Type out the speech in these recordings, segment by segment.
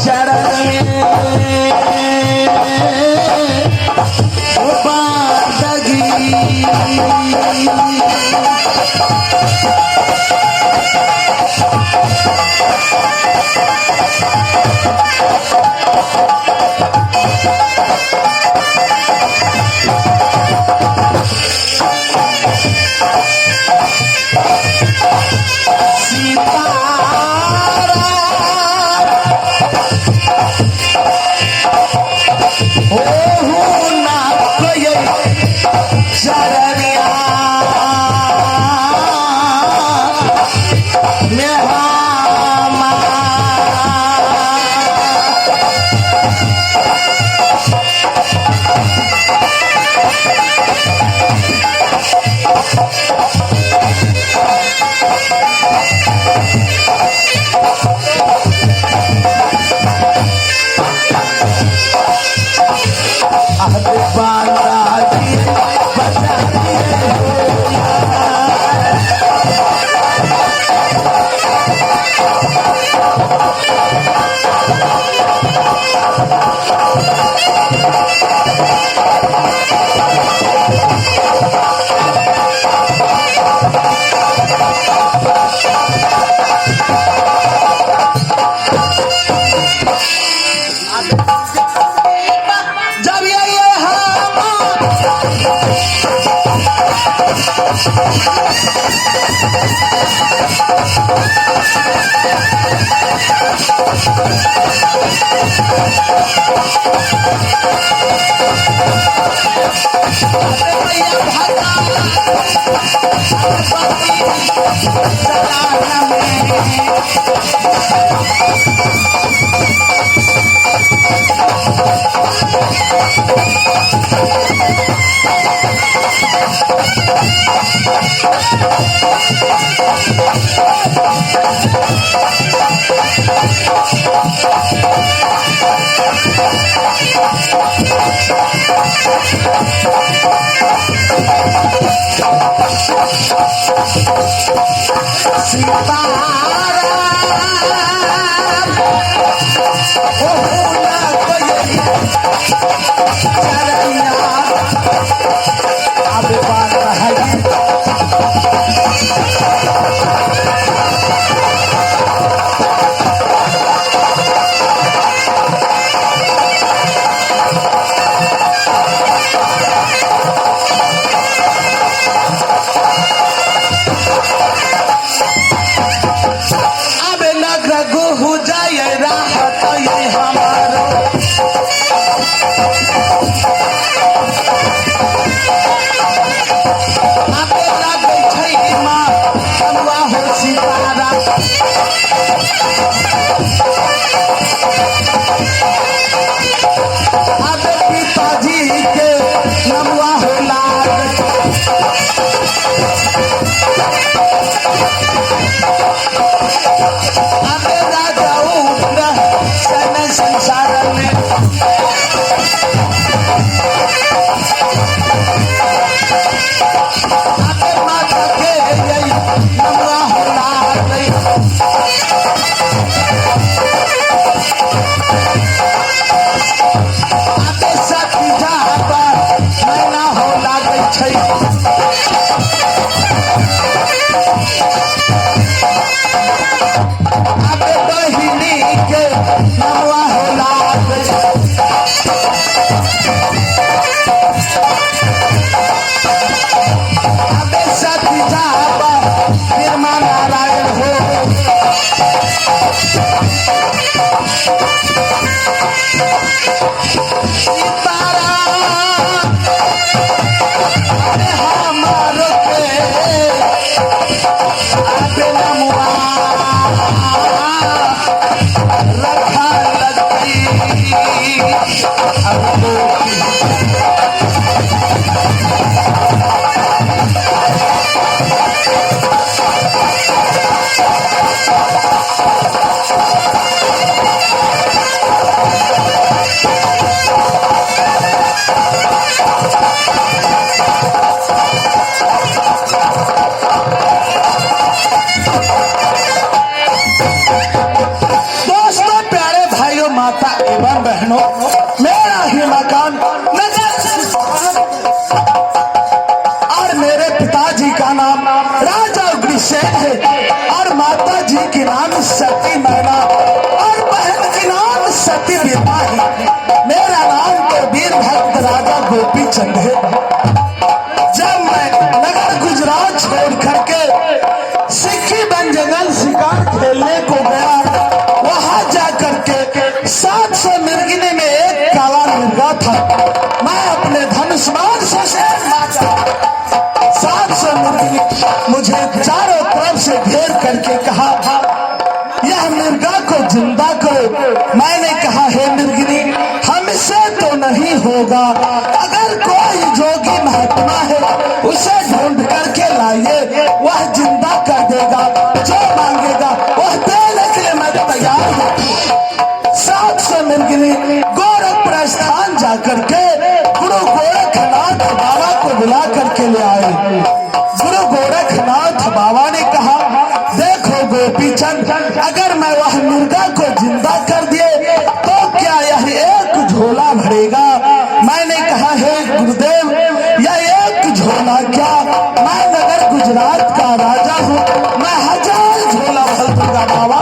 चरण में बांधगी की नाम सती मैना और बहन की नाम सती विवाही। मेरा नाम तो वीर भक्त राजा गोपी चंद है। जब मैं नगर गुजरात छोड़ करके सिक्की बन जंगल शिकार खेलने को गया, वहां जाकर के 700 मिर्गिनी में एक काला मिर्गा था। मैं अपने धनुष्मान से मारा। 700 मिर्गिनी मुझे चारों तरफ से घेर करके कहा, यह मिर्गा को जिंदा करो। मैंने कहा, हे मिर्गिनी, हमसे तो नहीं होगा। अगर कोई जोगी महात्मा है उसे ढूंढ करके लाइए, वह जिंदा कर देगा। जो मांगेगा वह देने के लिए मैं तैयार हूँ। 700 मिर्गिनी गोरखपुर स्थान जाकर के गुरु गोरखनाथ बाबा को बुला करके ले आए। गुरु गोरखनाथ बाबा ने कहा, देखो गोपी चंद, अगर मैं वह मुर्गा को जिंदा कर दिए तो क्या यह एक झोला भरेगा? मैंने कहा, हे गुरुदेव, यह एक झोला क्या, मैं नगर गुजरात का राजा हूँ, मैं 1000 झोला भर दूंगा बाबा।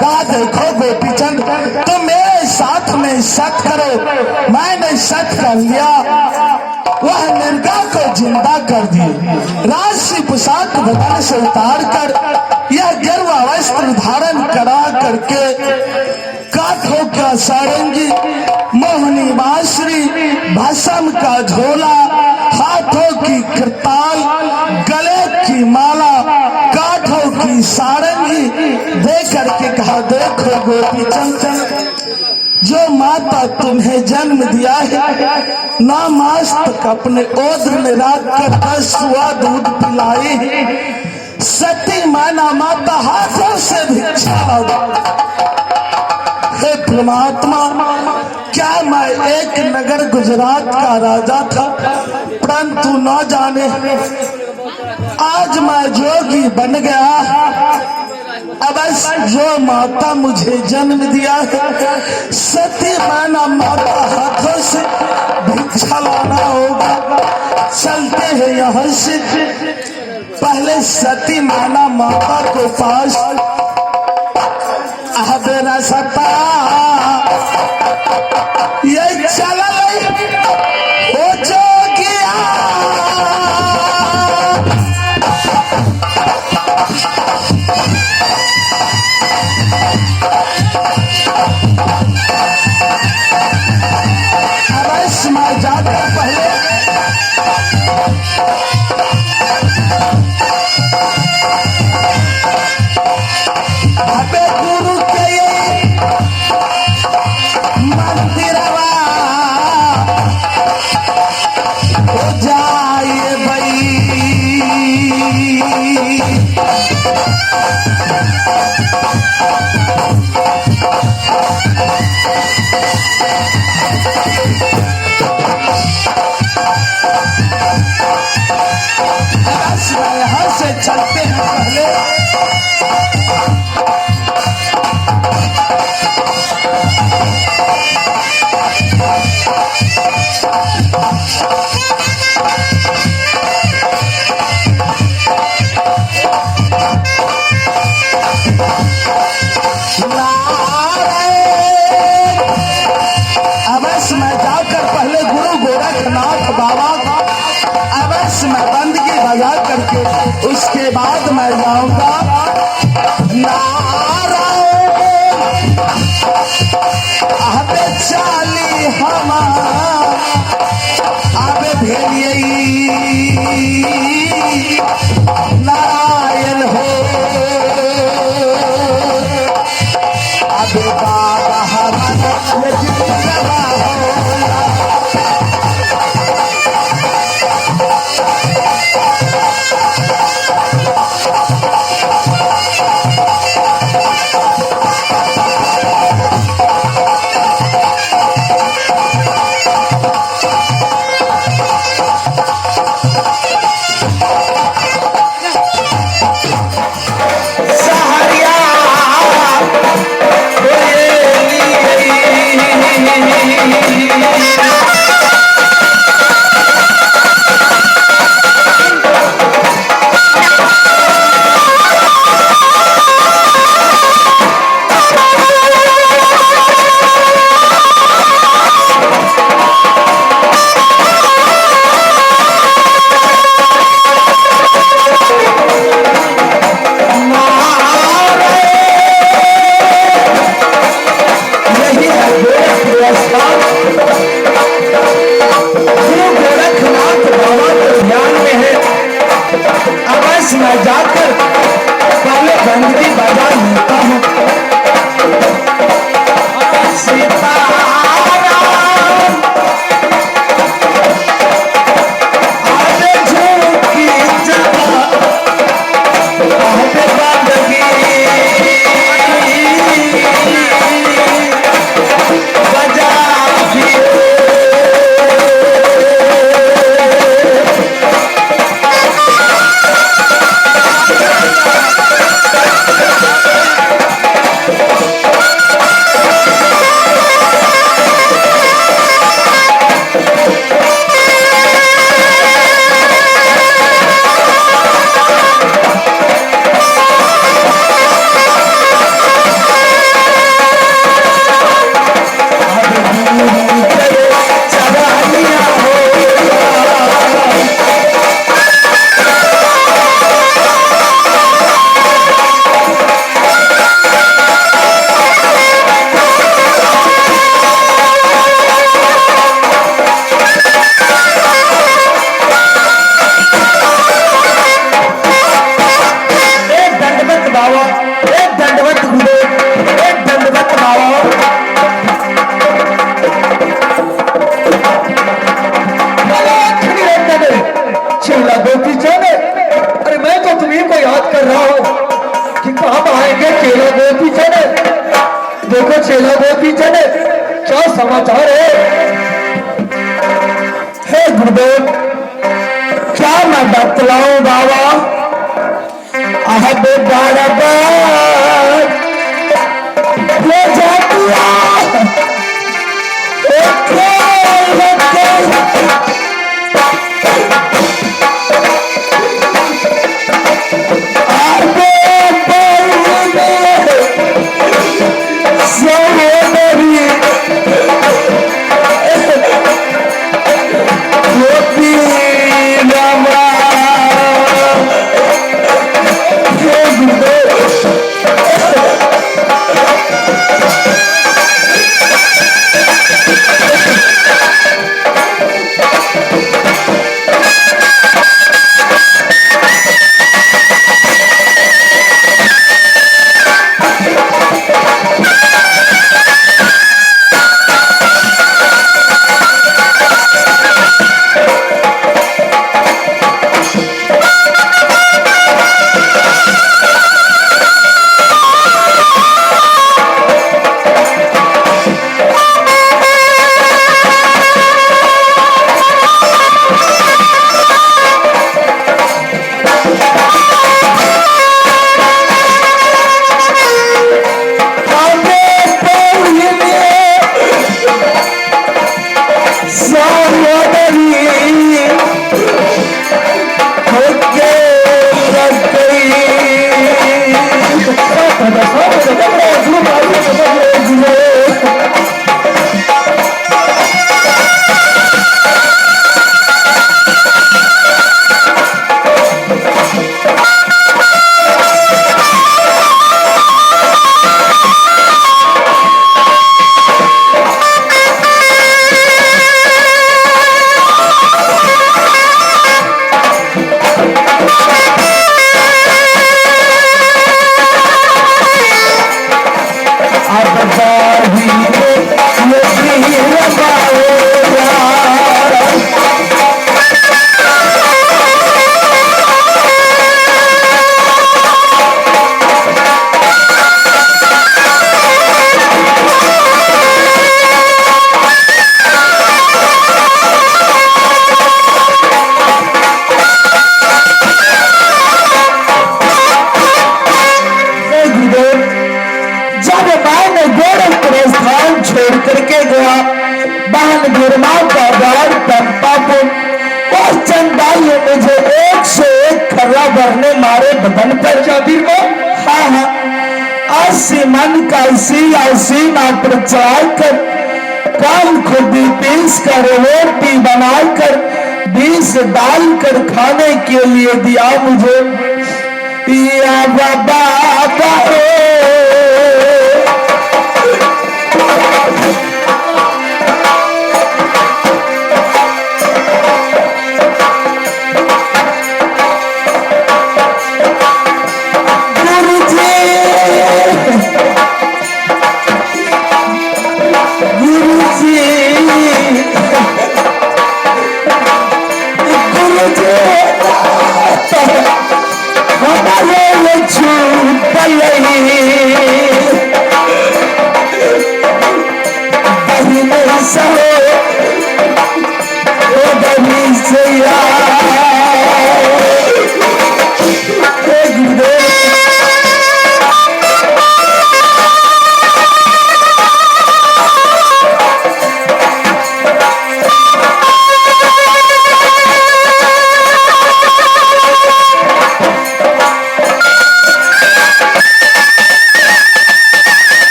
कहा, देखो गोपी चंद, तुम मेरे साथ में सत करो। मैंने सत कर लिया, वह मिर्गा को जिंदा कर दिए। राशि पोशाक बदन से उतार कर यह गेरुआ वस्त्र धारण करा करके काठों का सारंगी, मोहनी बांसुरी, भस्म का झोला, हाथों की करताल, गले की माला, काठों की सारंगी दे करके कहा, देखो गोपी चंद, जो माता तुम्हें जन्म दिया है, नाम आज तक अपने ओद्र में रात कर 10 सुआ दूध पिलाई है। सती मैना माता हाथों से भिक्षा दो। हे परमात्मा, क्या मैं एक नगर गुजरात का राजा था, परंतु न जाने आज मैं जोगी बन गया। अब जो माता मुझे जन्म दिया है, सती मैना माता हाथों से भिक्षा लाना होगा। चलते हैं यहाँ से, पहले सती मैना माता को पास। मेरा सता ये चला हो जोगिया, मैं जाकर पहले अबे गुरु के मंदिरवा हो जाए भाई। यहाँ से चलते हैं पहले अवश्य मैं जाकर पहले गुरु गोरखनाथ बाबा अवश्य मैं बंदगी बजा करके उसके बाद मैं जाऊंगा। अबे चाली हम अबे भेलिए नारायण हो, अबे बाबा हमारा हो। बाबा, एक दंडवत गुरुदेव, एक दंडवत बाबा। चेला गोपी चंद, अरे मैं तो तुम्ही को याद कर रहा हूँ कि कब आएंगे चेला गोपी चंद। देखो चेला गोपी चंद, क्या समाचार है गुरुदेव? क्या मैं बतलाऊं बाबा? अहब बराबर ले जातिया भरने मारे बदन पर जाबीर को। हाँ हाँ, ऐसी मन का ऐसी ना पर चढ़ाकर काल खुद पीस कर रोटी बनाकर बीस डाल कर खाने के लिए दिया मुझे पिया बाबा।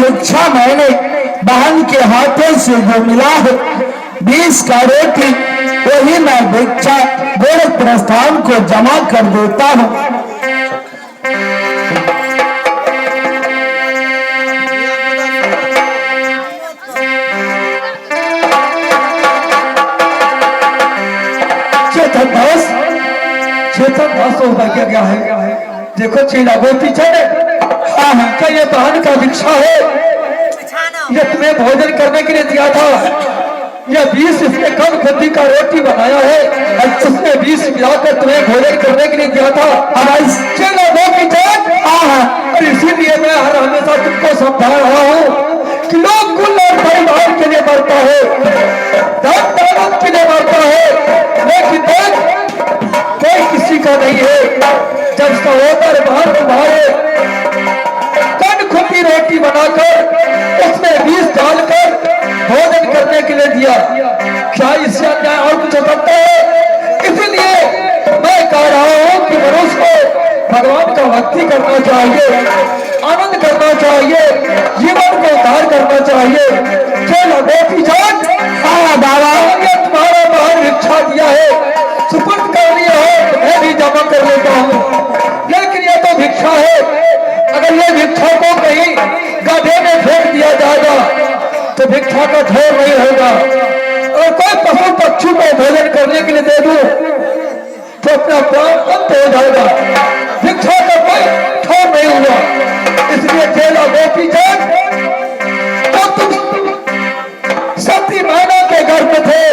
भिक्षा मैंने बहन के हाथों से जो मिला है 20 का रोटी, वही मैं भिक्षा गोरख प्रस्थान को जमा कर देता हूँ। चेतन दास तो भाग्य क्या है? देखो चेला वो पीछे हाँ हाँ क्या ये बहन का भिक्षा है? ये तुम्हें भोजन करने के लिए दिया था। ये 20 इसने कम खुदी का रोटी बनाया है, उसने 20 मिलाकर तुम्हें भोजन करने के लिए दिया था। चलो वो पीछे और इसीलिए मैं हर हमेशा तुमको समझा रहा हूँ कि लोग कुल और परिवार के लिए मरता है, धन दौलत के लिए मरता है, लेकिन कोई किसी का नहीं है। जब सहोदर बहन तुम्हारे कन खुदी रोटी बनाकर उसमें 20 डालकर भोजन करने के लिए दिया, क्या इससे अन्याय और कुछ हो सकता है? इसलिए मैं कह रहा हूँ कि मनुष्य को भगवान का भक्ति करना चाहिए, आनंद करना चाहिए, जीवन को उद्धार करना चाहिए। चलो बेटी जान बाबा तुम्हारा बहन भिक्षा दिया है, सुपुर्द कर लिया है, मैं भी जमा कर लेता हूँ। लेकिन ये तो भिक्षा है, अगर ये भिक्षा को कहीं गड्ढे में फेंक दिया जाएगा तो भिक्षा का ढेर नहीं होगा। और कोई पशु पक्षी को भोजन करने के लिए दे दूं तो अपना प्राण अंत हो जाएगा। भिक्षा का कोई ठोर नहीं हुआ। इसलिए चेला गोपी जान तो तुम सती मैना के घर में थे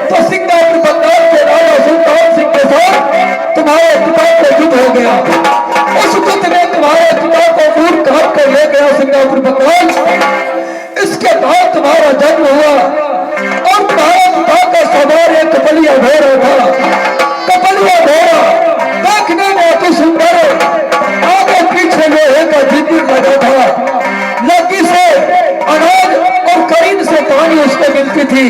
तो सिंगापुर बंगाल के राजा सुल्तान सिंह के साथ तुम्हारे पिता को युद्ध हो गया। उस युद्ध में तुम्हारे पिता को दूर काट कर ले गया सिंगापुर बंगाल। इसके बाद तुम्हारा जन्म हुआ और तुम्हारा पिता का सवार एक कपलिया घोड़ा था। कपलिया घोड़ा देखने में अति सुंदर, आगे पीछे लोहे का जिंदगी लगा था। लगी से अनाज और करीन से पानी उसको मिलती थी।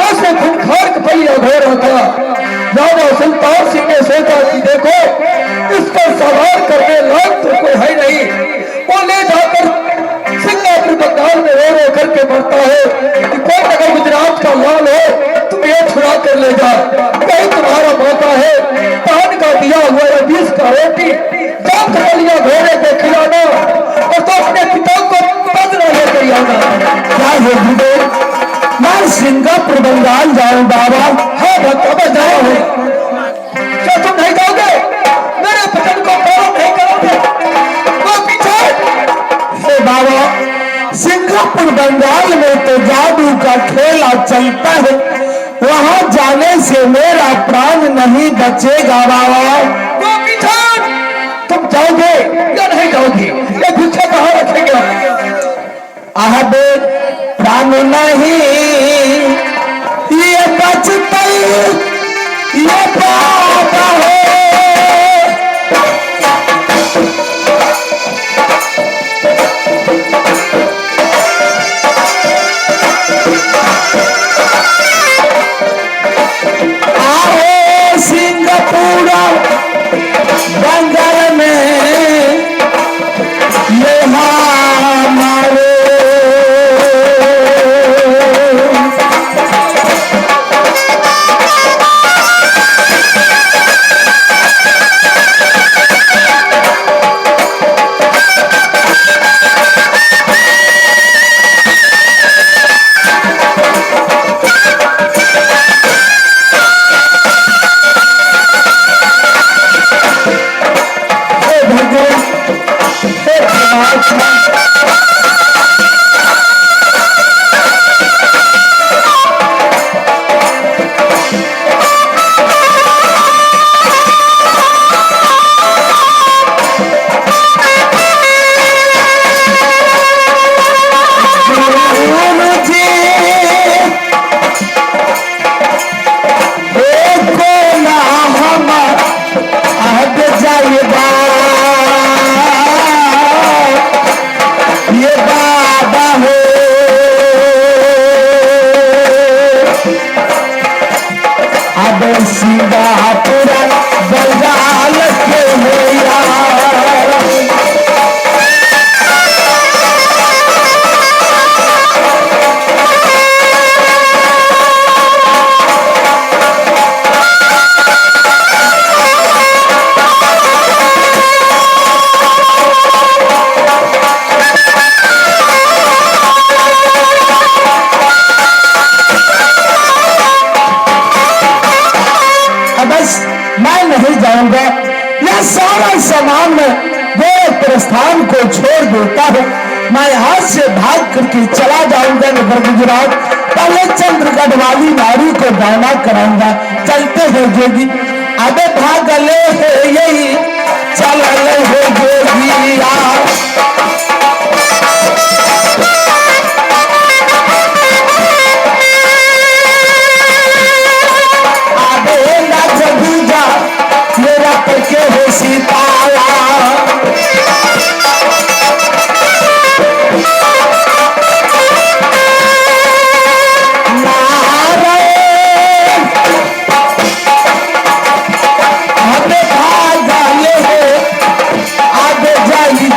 ऐसे खूंखार कपलिया घोड़ा था। राजा सुल्तान सिंह ने सोचा कि देखो इस पर सवार करने लायक तो कोई है नहीं, वो ले जाकर सिंगापुर बंगाल में रो करके मरता है कि कोई अगर गुजरात का लाल हो तुम ये छुड़ा कर ले जा, कहीं तुम्हारा मौका है। पान का दिया हुआ 20 का रोटी जाम कपलिया घोड़े को खिलाना और तो अपने पिता को बदला लेकर आना। क्या है मैं सिंगापुर बंगाल जाऊं बाबा? हाँ भक्त जाओ है। क्या तुम नहीं जाओगे? मेरे वचन को पालन नहीं करोगे? वो पीछे बाबा सिंगापुर बंगाल में तो जादू का खेला चलता है, वहां जाने से मेरा प्राण नहीं बचेगा बाबा। वो पीछे तुम जाओगे या नहीं जाओगे? ये भिक्षा कहाँ रखेगा? आहबे प्राण नहीं ये बचता ये बाबा है। आओ सिंगापुर बंगाल में ये हमारे बेटा हो, मैं यहाँ से भाग करके चला जाऊंगा नगर गुजरात, पहले चंद्रगढ़ वाली नारी को दाना कराऊंगा। चलते हैं जोगी, अबे भागले है यही चलल है जोगिया। अबे ना जगूजा मेरा करके हो सीताया। आगे जाई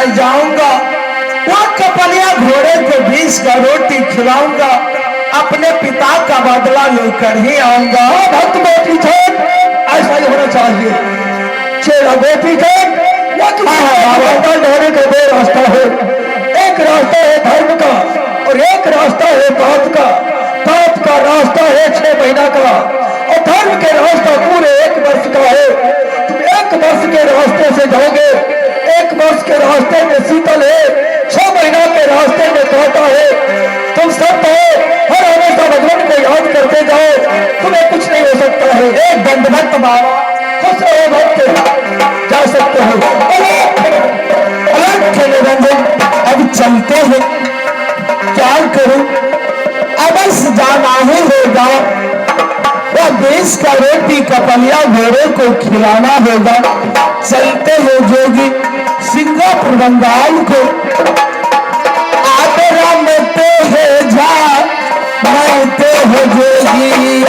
मैं जाऊंगा, वो कपलिया घोड़े को 20 का रोटी खिलाऊंगा, अपने पिता का बदला लेकर ही आऊंगा। भक्त गोपी चंद, ऐसा ही होना चाहिए। चेला गोपी चंद, ढोने का दो रास्ता है। एक रास्ता है धर्म का और एक रास्ता है पाप का। पाप का रास्ता है 6 महीना का और धर्म के रास्ता पूरे 1 वर्ष का है। तुम 1 वर्ष के रास्ते से जाओगे, 1 वर्ष के रास्ते में शीतल है, 6 महीना के रास्ते में कांटा है। तुम सब हो हर हमेशा भगवान को याद करते जाओ, तुम्हें कुछ नहीं हो सकता है। एक दंडवत बाबा, खुश रहो भक्त, जा सकते हो। निरंजन, अब चलते हैं, क्या करूं, अब बस जाना ही होगा। वह 20 का रोटी कपलिया घोड़े को खिलाना होगा। चलते हैं जोगी सिंगापुर बंगाल को। आदरा में तो है जा, मैं तो है जोगी।